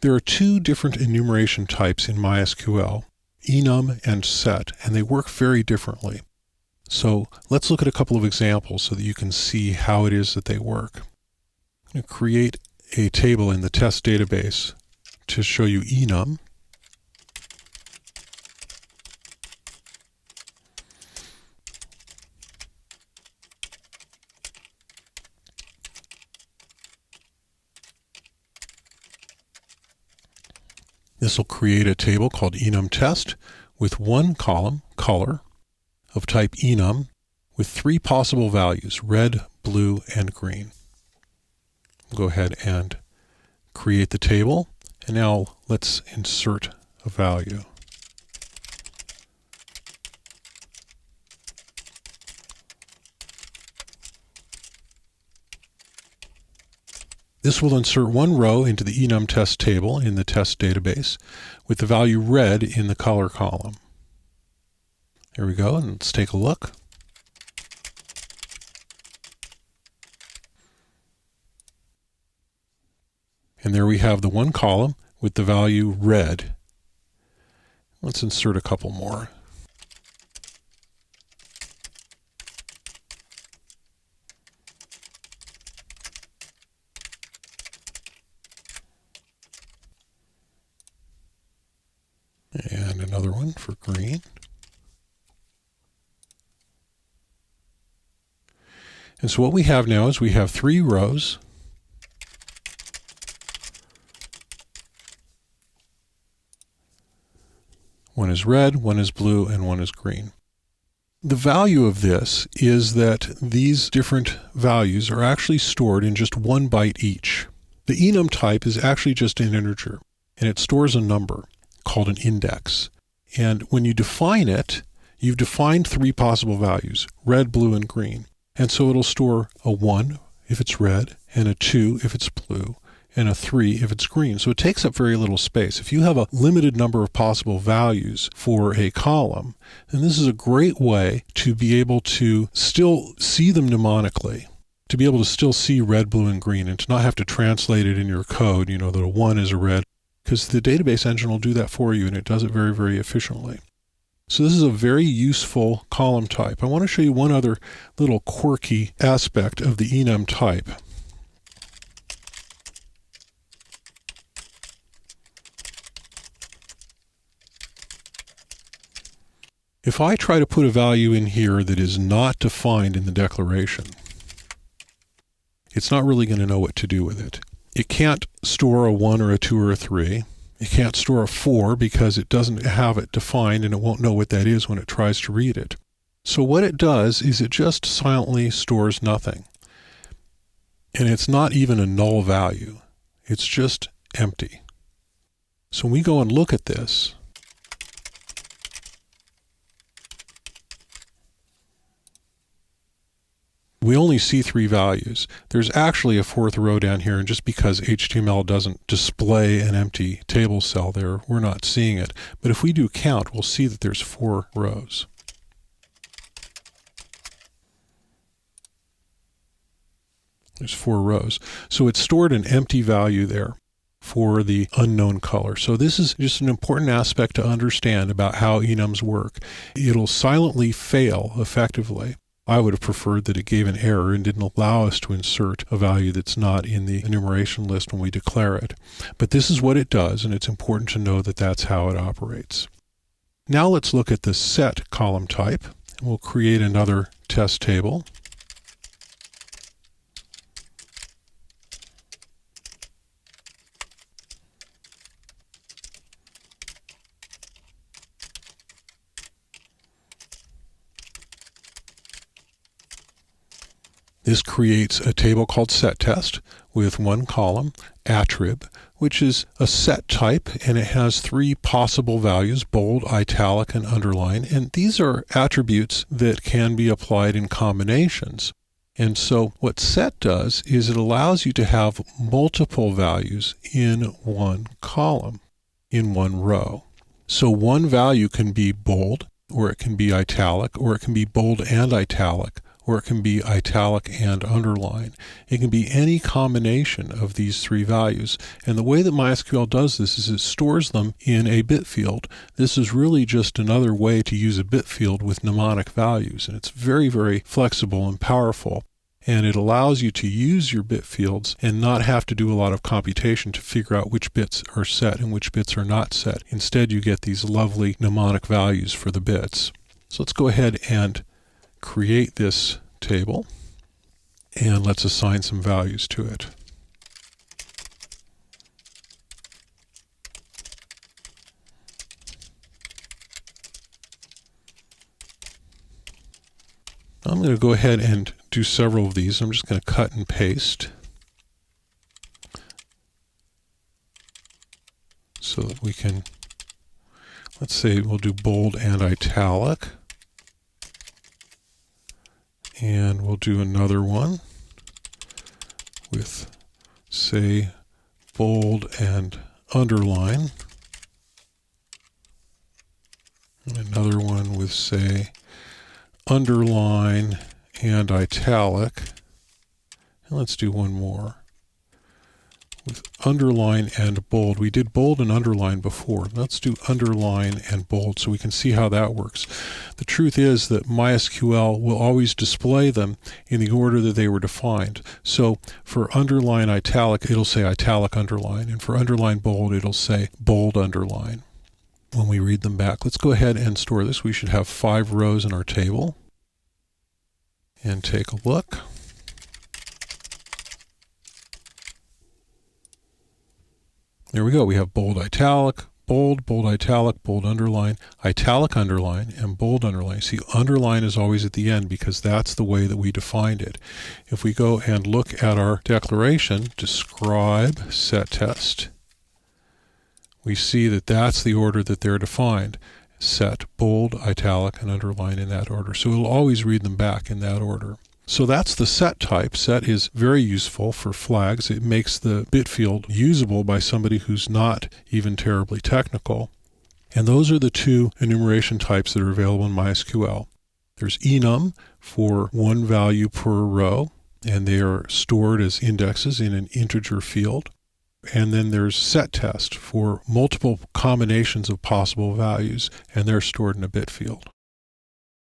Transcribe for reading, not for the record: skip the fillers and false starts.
There are two different enumeration types in MySQL, enum and set, and they work very differently. So let's look at a couple of examples so that you can see how it is that they work. I'm going to create a table in the test database to show you enum. This will create a table called enum test with one column, color, of type enum, with three possible values, red, blue, and green. Go ahead and create the table, and now let's insert a value. This will insert one row into the enum test table in the test database with the value red in the color column. There we go, and let's take a look. And there we have the one column with the value red. Let's insert a couple more. And another one for green. And so what we have now is we have three rows. One is red, one is blue, and one is green. The value of this is that these different values are actually stored in just 1 byte each. The enum type is actually just an integer, and it stores a number called an index. And when you define it, you've defined three possible values, red, blue, and green. And so it'll store a 1 if it's red, and a 2 if it's blue, and a 3 if it's green. So it takes up very little space. If you have a limited number of possible values for a column, then this is a great way to be able to still see them mnemonically, to be able to still see red, blue, and green, and to not have to translate it in your code, that a 1 is a red, because the database engine will do that for you, and it does it very, very efficiently. So this is a very useful column type. I want to show you one other little quirky aspect of the enum type. If I try to put a value in here that is not defined in the declaration, it's not really going to know what to do with it. It can't store a 1 or a 2 or a 3. It can't store a 4 because it doesn't have it defined, and it won't know what that is when it tries to read it. So what it does is it just silently stores nothing. And it's not even a null value. It's just empty. So when we go and look at this, we only see three values. There's actually a fourth row down here, and just because HTML doesn't display an empty table cell there, we're not seeing it. But if we do count, we'll see that there's 4 rows. There's 4 rows. So it stored an empty value there for the unknown color. So this is just an important aspect to understand about how enums work. It'll silently fail effectively. I would have preferred that it gave an error and didn't allow us to insert a value that's not in the enumeration list when we declare it. But this is what it does, and it's important to know that that's how it operates. Now let's look at the set column type. We'll create another test table. This creates a table called setTest with one column, attrib, which is a set type, and it has 3 possible values, bold, italic, and underline. And these are attributes that can be applied in combinations. And so what set does is it allows you to have multiple values in one column, in one row. So one value can be bold, or it can be italic, or it can be bold and italic, or it can be italic and underline. It can be any combination of these three values. And the way that MySQL does this is it stores them in a bit field. This is really just another way to use a bit field with mnemonic values. And it's very, very flexible and powerful. And it allows you to use your bit fields and not have to do a lot of computation to figure out which bits are set and which bits are not set. Instead, you get these lovely mnemonic values for the bits. So let's go ahead and create this table, and let's assign some values to it. I'm going to go ahead and do several of these. I'm just going to cut and paste so that we can, let's say we'll do bold and italic. And we'll do another one with, say, bold and underline. And another one with, say, underline and italic. And let's do one more with underline and bold. We did bold and underline before. Let's do underline and bold so we can see how that works. The truth is that MySQL will always display them in the order that they were defined. So for underline italic, it'll say italic underline, and for underline bold, it'll say bold underline. When we read them back, let's go ahead and store this. We should have 5 rows in our table. And take a look. There we go. We have bold italic, bold, bold italic, bold underline, italic underline, and bold underline. See, underline is always at the end because that's the way that we defined it. If we go and look at our declaration, describe set test, we see that that's the order that they're defined. Set, bold, italic, and underline in that order. So it'll always read them back in that order. So that's the set type. Set is very useful for flags. It makes the bit field usable by somebody who's not even terribly technical. And those are the 2 enumeration types that are available in MySQL. There's enum for one value per row, and they are stored as indexes in an integer field. And then there's set test for multiple combinations of possible values, and they're stored in a bit field.